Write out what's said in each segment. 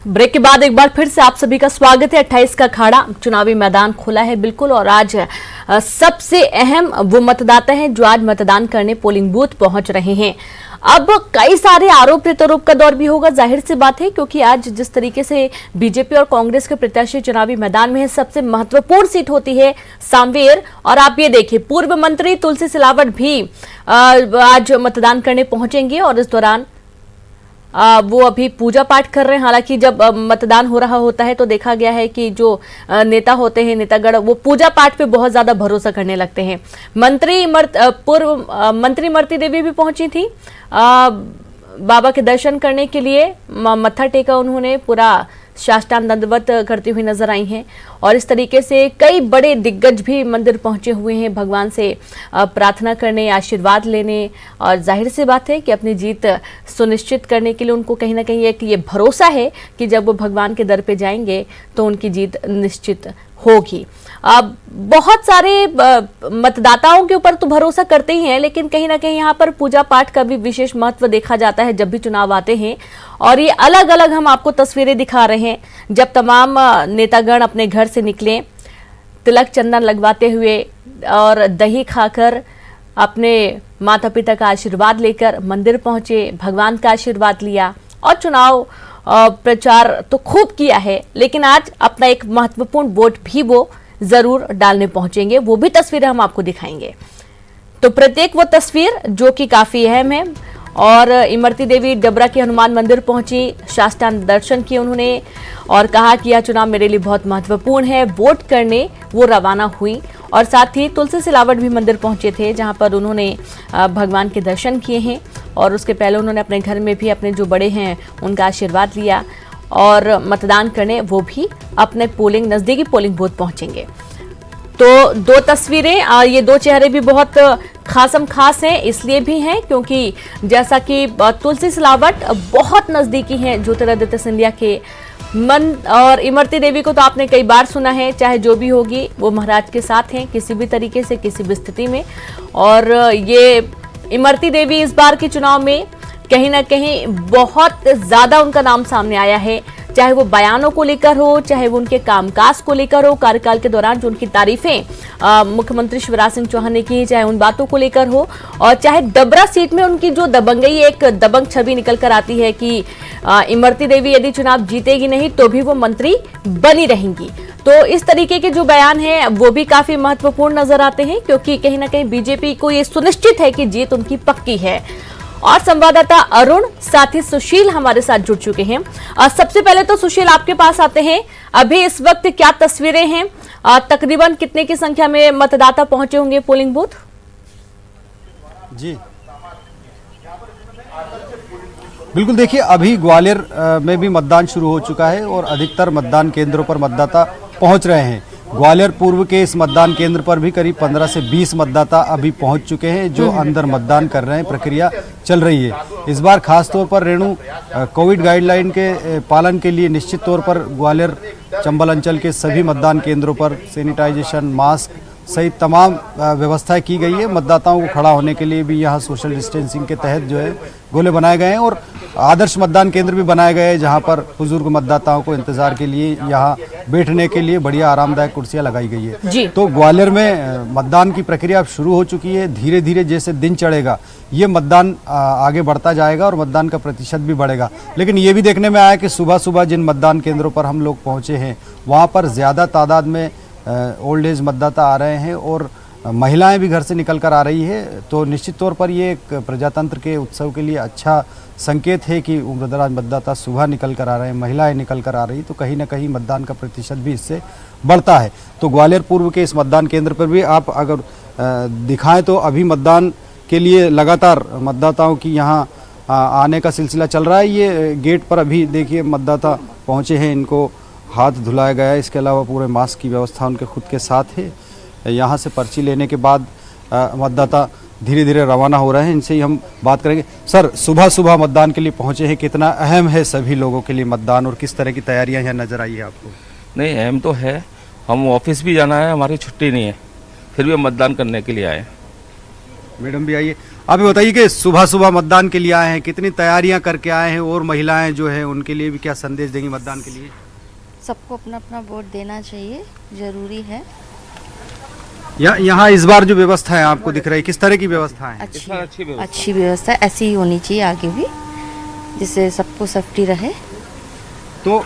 Break के बाद एक बार फिर से आप सभी का स्वागत है। 28 का अखाड़ा चुनावी मैदान खुला है बिल्कुल, और आज सबसे अहम वो मतदाता हैं जो आज मतदान करने पोलिंग बूथ पहुंच रहे हैं। अब कई सारे आरोप प्रत्यारोप का दौर भी होगा, जाहिर सी बात है, क्योंकि आज जिस तरीके से बीजेपी और कांग्रेस के प्रत्याशी चुनावी मैदान में है, सबसे महत्वपूर्ण सीट होती है सांवेर। और आप ये देखिए, पूर्व मंत्री तुलसी सिलावट भी आज मतदान करने पहुंचेंगे और इस दौरान वो अभी पूजा पाठ कर रहे हैं। हालांकि जब मतदान हो रहा होता है तो देखा गया है कि जो नेता होते हैं, नेतागण, वो पूजा पाठ पे बहुत ज्यादा भरोसा करने लगते हैं। पूर्व मंत्री इमरती देवी भी पहुंची थी बाबा के दर्शन करने के लिए, मत्था टेका उन्होंने, पूरा साष्टांग दंडवत करती हुई नजर आई हैं। और इस तरीके से कई बड़े दिग्गज भी मंदिर पहुंचे हुए हैं भगवान से प्रार्थना करने, आशीर्वाद लेने, और जाहिर सी बात है कि अपनी जीत सुनिश्चित करने के लिए उनको कहीं ना कहीं एक ये भरोसा है कि जब वो भगवान के दर पे जाएंगे तो उनकी जीत निश्चित होगी। अब बहुत सारे मतदाताओं के ऊपर तो भरोसा करते ही हैं, लेकिन कहीं ना कहीं यहाँ पर पूजा पाठ का भी विशेष महत्व देखा जाता है जब भी चुनाव आते हैं। और ये अलग अलग हम आपको तस्वीरें दिखा रहे हैं जब तमाम नेतागण अपने घर से निकले, तिलक चंदन लगवाते हुए और दही खाकर अपने माता पिता का आशीर्वाद लेकर मंदिर पहुंचे, भगवान का आशीर्वाद लिया और चुनाव प्रचार तो खूब किया है। लेकिन आज अपना एक महत्वपूर्ण वोट भी वो जरूर डालने पहुंचेंगे, वो भी तस्वीरें हम आपको दिखाएंगे। तो प्रत्येक वो तस्वीर जो कि काफी अहम है। और इमरती देवी डबरा के हनुमान मंदिर पहुंची, साष्टांग दर्शन किए उन्होंने और कहा कि यह चुनाव मेरे लिए बहुत महत्वपूर्ण है, वोट करने वो रवाना हुई। और साथ ही तुलसी सिलावट भी मंदिर पहुंचे थे, जहां पर उन्होंने भगवान के दर्शन किए हैं। और उसके पहले उन्होंने अपने घर में भी अपने जो बड़े हैं उनका आशीर्वाद लिया और मतदान करने वो भी अपने नजदीकी पोलिंग बूथ पहुंचेंगे। तो दो तस्वीरें, ये दो चेहरे भी बहुत खास हैं, इसलिए भी हैं क्योंकि जैसा कि तुलसी सिलावट बहुत नजदीकी हैं ज्योतिरादित्य सिंधिया के और इमरती देवी को तो आपने कई बार सुना है, चाहे जो भी होगी वो महाराज के साथ हैं किसी भी तरीके से, किसी भी स्थिति में। और ये इमरती देवी इस बार के चुनाव में कहीं ना कहीं बहुत ज्यादा उनका नाम सामने आया है, चाहे वो बयानों को लेकर हो, चाहे वो उनके कामकाज को लेकर हो, कार्यकाल के दौरान जो उनकी तारीफें मुख्यमंत्री शिवराज सिंह चौहान ने की, चाहे उन बातों को लेकर हो, और चाहे डबरा सीट में उनकी जो दबंगई, एक दबंग छवि निकल कर आती है कि इमरती देवी यदि चुनाव जीतेगी नहीं तो भी वो मंत्री बनी रहेंगी। तो इस तरीके के जो बयान हैं वो भी काफी महत्वपूर्ण नजर आते हैं, क्योंकि कहीं ना कहीं बीजेपी को ये सुनिश्चित है कि जीत उनकी पक्की है। और संवाददाता अरुण, साथ ही सुशील हमारे साथ जुड़ चुके हैं। सबसे पहले तो सुशील, आपके पास आते हैं, अभी इस वक्त क्या तस्वीरें हैं, तकरीबन कितने की संख्या में मतदाता पहुंचे होंगे पोलिंग बूथ? जी बिल्कुल, देखिए अभी ग्वालियर में भी मतदान शुरू हो चुका है और अधिकतर मतदान केंद्रों पर मतदाता पहुंच रहे हैं। ग्वालियर पूर्व के इस मतदान केंद्र पर भी करीब 15 से 20 मतदाता अभी पहुंच चुके हैं जो अंदर मतदान कर रहे हैं, प्रक्रिया चल रही है। इस बार खास तौर पर रेणु कोविड गाइडलाइन के पालन के लिए निश्चित तौर पर ग्वालियर चंबल अंचल के सभी मतदान केंद्रों पर सैनिटाइजेशन, मास्क सहित तमाम व्यवस्थाएं की गई है। मतदाताओं को खड़ा होने के लिए भी यहाँ सोशल डिस्टेंसिंग के तहत जो है गोले बनाए गए हैं और आदर्श मतदान केंद्र भी बनाए गए हैं, जहाँ पर बुजुर्ग मतदाताओं को इंतजार के लिए यहाँ बैठने के लिए बढ़िया आरामदायक कुर्सियां लगाई गई है। तो ग्वालियर में मतदान की प्रक्रिया अब शुरू हो चुकी है। धीरे धीरे जैसे दिन चढ़ेगा ये मतदान आगे बढ़ता जाएगा और मतदान का प्रतिशत भी बढ़ेगा। लेकिन ये भी देखने में आया कि सुबह सुबह जिन मतदान केंद्रों पर हम लोग पहुंचे हैं वहाँ पर ज़्यादा तादाद में ओल्ड एज मतदाता आ रहे हैं और महिलाएं भी घर से निकल कर आ रही है। तो निश्चित तौर पर ये एक प्रजातंत्र के उत्सव के लिए अच्छा संकेत है कि उम्रदराज मतदाता सुबह निकल कर आ रहे हैं, महिलाएं निकल कर आ रही, तो कहीं ना कहीं मतदान का प्रतिशत भी इससे बढ़ता है। तो ग्वालियर पूर्व के इस मतदान केंद्र पर भी आप अगर दिखाएं तो अभी मतदान के लिए लगातार मतदाताओं की यहाँ आने का सिलसिला चल रहा है। ये गेट पर अभी देखिए मतदाता पहुँचे हैं, इनको हाथ धुलाया गया है, इसके अलावा पूरे मास्क की व्यवस्था उनके खुद के साथ है। यहाँ से पर्ची लेने के बाद मतदाता धीरे धीरे रवाना हो रहे हैं, इनसे ही हम बात करेंगे। सर, सुबह सुबह मतदान के लिए पहुँचे हैं, कितना अहम है सभी लोगों के लिए मतदान और किस तरह की तैयारियाँ यहाँ नजर आई है आपको? नहीं, अहम तो है, हम ऑफिस भी जाना है, हमारी छुट्टी नहीं है, फिर भी हम मतदान करने के लिए आए। मैडम भी आइए। आप ये बताइए कि सुबह सुबह मतदान के लिए आए हैं, कितनी तैयारियां करके आए हैं और महिलाएं जो है उनके लिए भी क्या संदेश देंगी मतदान के लिए? सबको अपना अपना वोट देना चाहिए, जरूरी है। यहाँ इस बार जो व्यवस्था है आपको दिख रही है, किस तरह की व्यवस्था है? अच्छी व्यवस्था ऐसी ही होनी चाहिए आगे भी, जिससे सबको सेफ्टी रहे। तो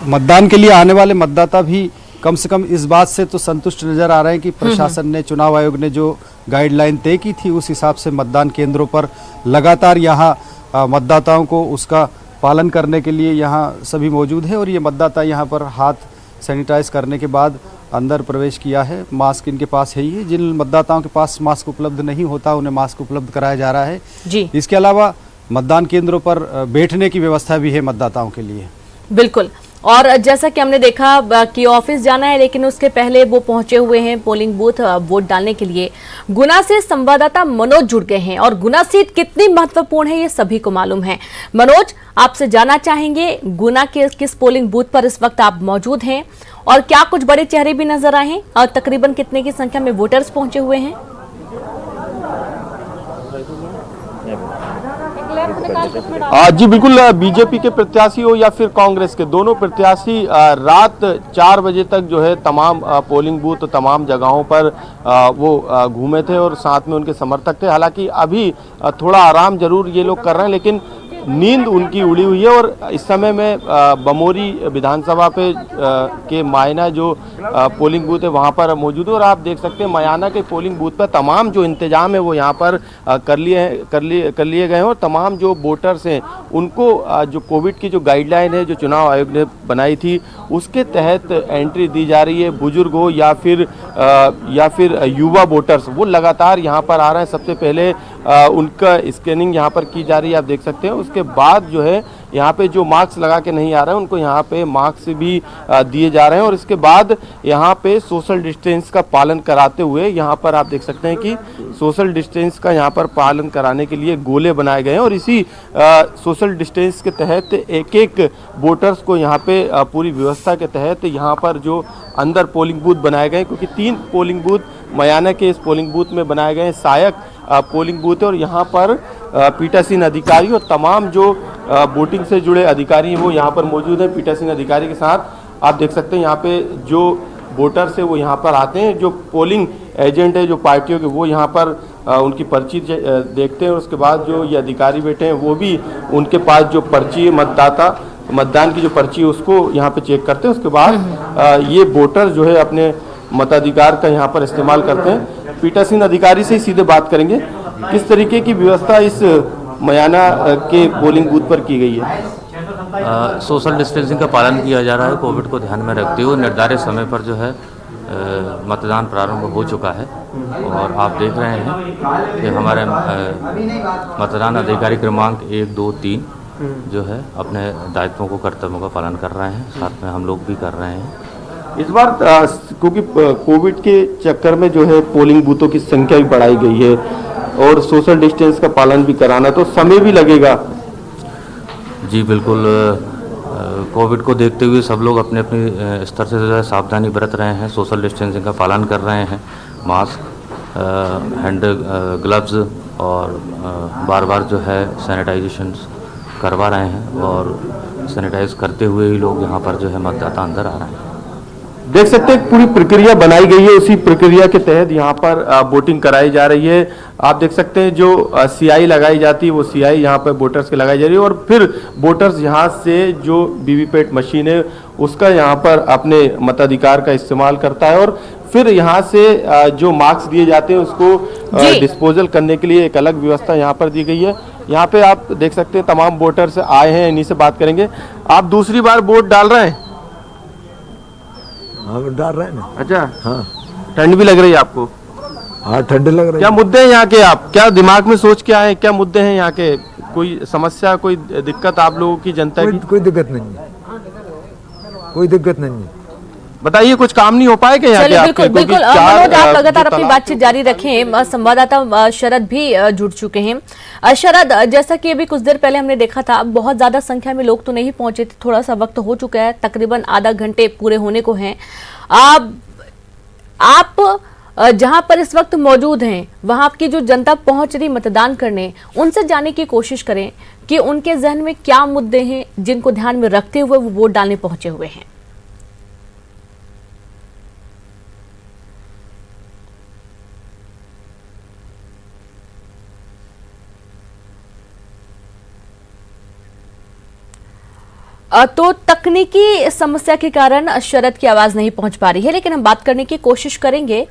मतदान के लिए आने वाले मतदाता भी कम से कम इस बात से तो संतुष्ट नजर आ रहे हैं कि प्रशासन ने, चुनाव आयोग ने जो गाइडलाइन तय की थी उस हिसाब से मतदान केंद्रों पर लगातार यहाँ मतदाताओं को उसका पालन करने के लिए यहाँ सभी मौजूद है और ये मतदाता यहाँ पर हाथ सैनिटाइज करने के बाद अंदर प्रवेश किया है। मास्क इनके पास है ही है। जिन मतदाताओं के पास मास्क उपलब्ध नहीं होता उन्हें मास्क उपलब्ध कराया जा रहा है जी। इसके अलावा मतदान केंद्रों पर बैठने की व्यवस्था भी है मतदाताओं के लिए। बिल्कुल। और जैसा कि हमने देखा कि ऑफिस जाना है लेकिन उसके पहले वो पहुंचे हुए हैं पोलिंग बूथ वोट डालने के लिए। गुना से संवाददाता मनोज जुड़ गए हैं और गुना सीट कितनी महत्वपूर्ण है ये सभी को मालूम है। मनोज, आपसे जानना चाहेंगे गुना के किस पोलिंग बूथ पर इस वक्त आप मौजूद हैं और क्या कुछ बड़े चेहरे भी नजर आए हैं और तकरीबन कितने की संख्या में वोटर्स पहुंचे हुए हैं? जी बिल्कुल, बीजेपी के प्रत्याशी हो या फिर कांग्रेस के, दोनों प्रत्याशी रात 4 बजे तक जो है तमाम पोलिंग बूथ तमाम जगहों पर वो घूमे थे और साथ में उनके समर्थक थे। हालांकि अभी थोड़ा आराम जरूर ये लोग कर रहे हैं लेकिन नींद उनकी उड़ी हुई है। और इस समय में बमोरी विधानसभा पे के मायना जो पोलिंग बूथ है वहाँ पर मौजूद है और आप देख सकते हैं मयाना के पोलिंग बूथ पर तमाम जो इंतजाम है वो यहाँ पर कर लिए गए हैं और तमाम जो वोटर्स हैं उनको जो कोविड की जो गाइडलाइन है जो चुनाव आयोग ने बनाई थी उसके तहत एंट्री दी जा रही है। बुजुर्ग हो या फिर युवा वोटर्स वो लगातार यहाँ पर आ रहे हैं। सबसे पहले उनका स्कैनिंग यहाँ पर की जा रही है, आप देख सकते हैं। उसके बाद जो है यहाँ पे जो मास्क लगा के नहीं आ रहे हैं उनको यहाँ पे मास्क भी दिए जा रहे हैं और इसके बाद यहाँ पे सोशल डिस्टेंस का पालन कराते हुए यहाँ पर आप देख सकते हैं कि सोशल डिस्टेंस का यहाँ पर पालन कराने के लिए गोले बनाए गए हैं और इसी सोशल डिस्टेंस के तहत एक एक वोटर्स को यहाँ पे पूरी व्यवस्था के तहत यहाँ पर जो अंदर पोलिंग बूथ बनाए गए, क्योंकि 3 पोलिंग बूथ मयाना के इस पोलिंग बूथ में बनाए गए हैं। सहायक पोलिंग बूथ है और यहाँ पर पीठासीन अधिकारी और तमाम जो वोटिंग से जुड़े अधिकारी हैं वो यहाँ पर मौजूद हैं। पीठासीन अधिकारी के साथ आप देख सकते हैं यहाँ पे जो वोटर्स है वो यहाँ पर आते हैं, जो पोलिंग एजेंट है जो पार्टियों के वो यहाँ पर उनकी पर्ची देखते हैं और उसके बाद जो ये अधिकारी बैठे हैं वो भी उनके पास जो पर्ची है मतदान की जो पर्ची है उसको यहाँ पे चेक करते हैं। उसके बाद ये वोटर जो है अपने मताधिकार का यहाँ पर इस्तेमाल करते हैं। पीठासीन अधिकारी से ही सीधे बात करेंगे किस तरीके की व्यवस्था इस मयाना के पोलिंग बूथ पर की गई है। सोशल डिस्टेंसिंग का पालन किया जा रहा है। कोविड को ध्यान में रखते हुए निर्धारित समय पर जो है मतदान प्रारंभ हो चुका है और आप देख रहे हैं कि हमारे मतदान अधिकारी क्रमांक 1, 2, 3 जो है अपने दायित्वों को, कर्तव्यों का पालन कर रहे हैं। साथ में हम लोग भी कर रहे हैं। इस बार क्योंकि कोविड के चक्कर में जो है पोलिंग बूथों की संख्या भी बढ़ाई गई है और सोशल डिस्टेंस का पालन भी कराना, तो समय भी लगेगा। जी बिल्कुल, कोविड को देखते हुए सब लोग अपने अपने स्तर से जो है सावधानी बरत रहे हैं, सोशल डिस्टेंसिंग का पालन कर रहे हैं। मास्क, हैंड ग्लव्स और बार बार जो है सैनिटाइजेशन करवा रहे हैं और सैनिटाइज करते हुए ही लोग यहाँ पर जो है मतदाता अंदर आ रहे हैं। देख सकते हैं पूरी प्रक्रिया बनाई गई है, उसी प्रक्रिया के तहत यहाँ पर वोटिंग कराई जा रही है। आप देख सकते हैं जो सीआई लगाई जाती है वो सीआई यहाँ पर वोटर्स के लगाई जा रही है और फिर वोटर्स यहाँ से जो वीवीपैट मशीन है उसका यहाँ पर अपने मताधिकार का इस्तेमाल करता है और फिर यहाँ से जो मार्क्स दिए जाते हैं उसको डिस्पोजल करने के लिए एक अलग व्यवस्था यहाँ पर दी गई है। यहाँ पे आप देख सकते हैं तमाम वोटर्स आए हैं, इन्हीं से बात करेंगे। आप दूसरी बार वोट डाल रहे हैं? हाँ डाल रहे हैं ना। अच्छा, हाँ। ठंड भी लग रही है आपको? हाँ ठंड लग रही क्या मुद्दे हैं यहाँ के, आप क्या दिमाग में सोच के आए, क्या मुद्दे हैं यहाँ के? कोई समस्या, कोई दिक्कत आप लोगों की, जनता की? कोई दिक्कत नहीं है, कोई दिक्कत नहीं है। बताइए, कुछ काम नहीं हो पाएगा यहाँ के? बिल्कुल बिल्कुल मनोज, आप लगातार अपनी बातचीत जारी रखें। संवाददाता शरद भी जुड़ चुके हैं। शरद, जैसा कि अभी कुछ देर पहले हमने देखा था, बहुत ज्यादा संख्या में लोग तो नहीं पहुंचे थे, थोड़ा सा वक्त हो चुका है, तकरीबन आधा घंटे पूरे होने को हैं। आप जहां पर इस वक्त मौजूद हैं, वहां की जो जनता पहुंच रही मतदान करने, उनसे जानने की कोशिश करें कि उनके जहन में क्या मुद्दे हैं जिनको ध्यान में रखते हुए वो वोट डालने पहुंचे हुए हैं। तो तकनीकी समस्या के कारण शरद की आवाज नहीं पहुंच पा रही है, लेकिन हम बात करने की कोशिश करेंगे।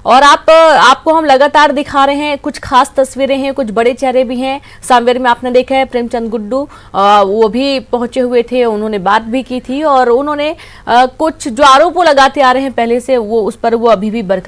और आपको हम लगातार दिखा रहे हैं, कुछ खास तस्वीरें हैं, कुछ बड़े चेहरे भी हैं। सामवेर में आपने देखा है प्रेमचंद गुड्डू, वो भी पहुंचे हुए थे, उन्होंने बात भी की थी और उन्होंने कुछ जो आरोप लगाते आ रहे हैं पहले से, वो उस पर वो अभी भी बरकरार